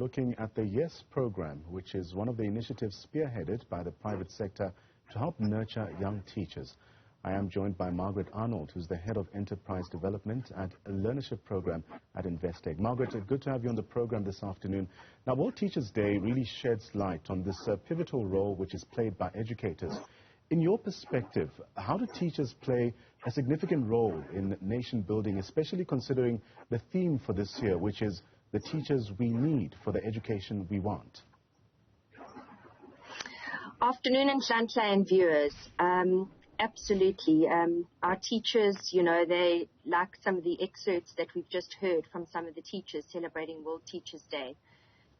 looking at the YES program, which is one of the initiatives spearheaded by the private sector to help nurture young teachers. I am joined by Margaret Arnold, who's the Head of Enterprise Development at a Learnership Program at Investec. Margaret, good to have you on the program this afternoon. Now, World Teachers' Day really sheds light on this pivotal role which is played by educators. In your perspective, how do teachers play a significant role in nation building, especially considering the theme for this year, which is the teachers we need for the education we want? Afternoon, Nhlanhla and viewers. Absolutely. Our teachers, they like some of the excerpts that we've just heard from some of the teachers celebrating World Teachers' Day.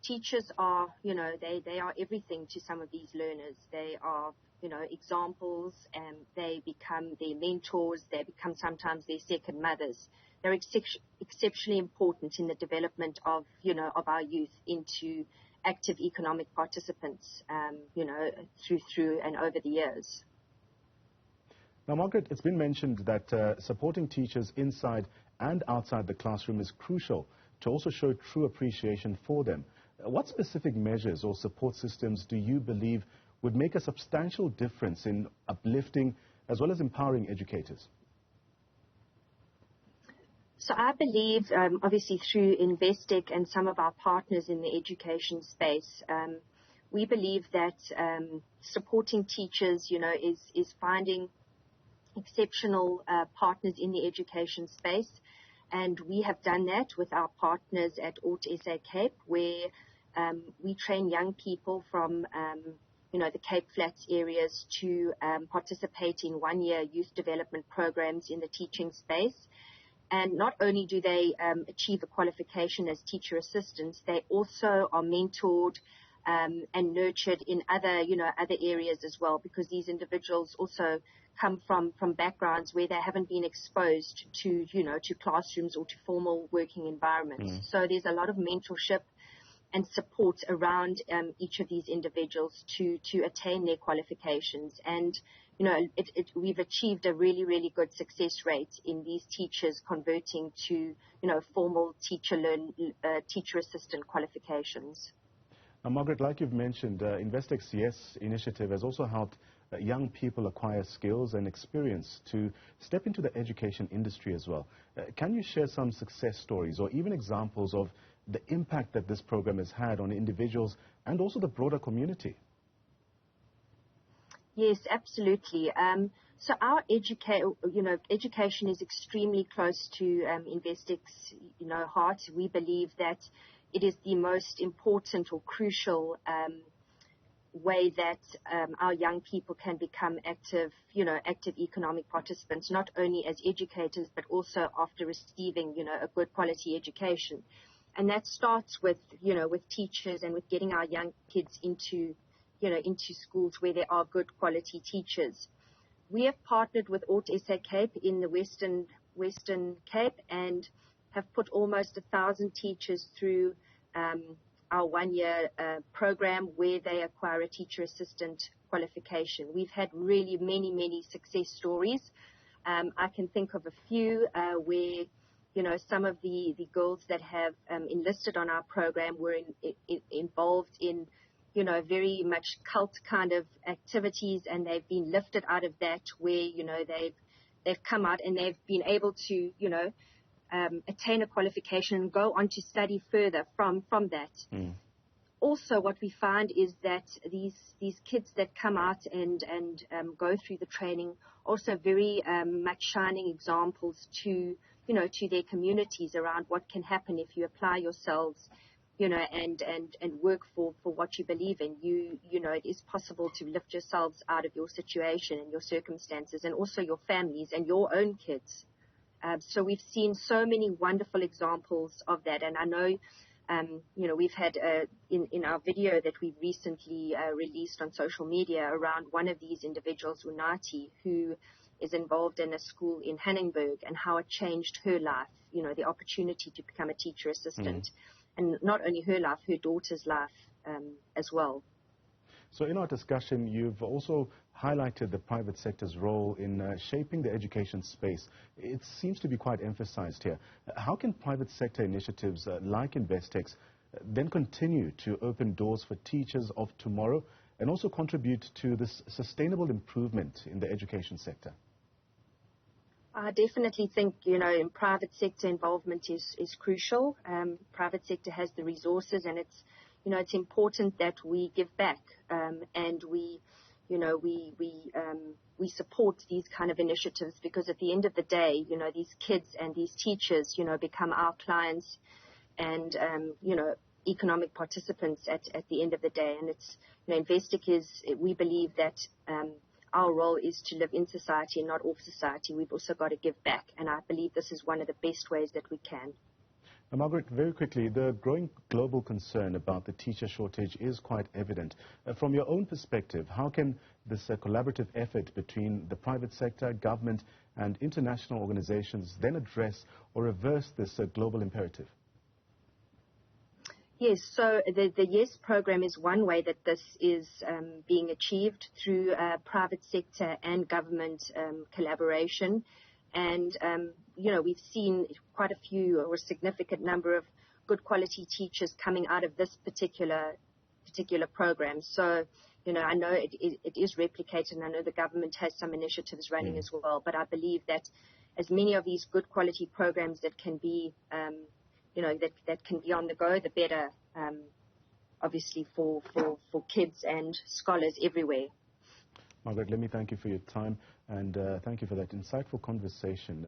Teachers are, they are everything to some of these learners. They are, examples, and they become their mentors. They become sometimes their second mothers. They're exceptionally important in the development of, of our youth into active economic participants, through and over the years. Now, Margaret, it's been mentioned that supporting teachers inside and outside the classroom is crucial to also show true appreciation for them. What specific measures or support systems do you believe would make a substantial difference in uplifting as well as empowering educators? So I believe, obviously through Investec and some of our partners in the education space, we believe that supporting teachers, is finding exceptional partners in the education space. And we have done that with our partners at SA Cape, where we train young people from, the Cape Flats areas to participate in one-year youth development programs in the teaching space. And not only do they achieve a qualification as teacher assistants, they also are mentored and nurtured in other areas as well, because these individuals also come from backgrounds where they haven't been exposed to, to classrooms or to formal working environments. So there's a lot of mentorship and support around each of these individuals to attain their qualifications. And, we've achieved a really, really good success rate in these teachers converting to, formal teacher assistant qualifications. Now, Margaret, like you've mentioned, Investec's YES initiative has also helped young people acquire skills and experience to step into the education industry as well. Can you share some success stories or even examples of the impact that this program has had on individuals and also the broader community? Yes, absolutely. So our education is extremely close to Investec's, heart. We believe that it is the most important or crucial way that our young people can become active economic participants, not only as educators, but also after receiving, a good quality education. And that starts with, with teachers and with getting our young kids into schools where there are good quality teachers. We have partnered with SA Cape in the Western Cape and have put almost 1,000 teachers through our one-year program where they acquire a teacher assistant qualification. We've had really many success stories. I can think of a few where, some of the girls that have enlisted on our program were involved in, very much cult kind of activities, and they've been lifted out of that where, they've come out and they've been able to, attain a qualification and go on to study further from that. Also, what we find is that these kids that come out and go through the training also very much shining examples to their communities around what can happen if you apply yourselves, and work for what you believe in. It is possible to lift yourselves out of your situation and your circumstances, and also your families and your own kids. So we've seen so many wonderful examples of that. And I know, we've had in our video that we've recently released on social media around one of these individuals, Unati, who is involved in a school in Hanningburg, and how it changed her life, the opportunity to become a teacher assistant. And not only her life, her daughter's life as well. So in our discussion, you've also highlighted the private sector's role in shaping the education space. It seems to be quite emphasized here. How can private sector initiatives like Investec's then continue to open doors for teachers of tomorrow and also contribute to this sustainable improvement in the education sector? I definitely think, in private sector involvement is crucial. Private sector has the resources, and it's important that we give back, and we support these kind of initiatives, because at the end of the day, these kids and these teachers, become our clients and, economic participants at the end of the day. And it's, Investec we believe that our role is to live in society and not off society. We've also got to give back, and I believe this is one of the best ways that we can. Now, Margaret, very quickly, the growing global concern about the teacher shortage is quite evident. From your own perspective, how can this collaborative effort between the private sector, government, and international organizations then address or reverse this global imperative? Yes, so the YES program is one way that this is being achieved through private sector and government collaboration. And, we've seen quite a few or a significant number of good quality teachers coming out of this particular program. So, I know it is replicated, and I know the government has some initiatives running as well. But I believe that as many of these good quality programs that can be that can be on the go, the better, obviously, for kids and scholars everywhere. Margaret, let me thank you for your time, and thank you for that insightful conversation.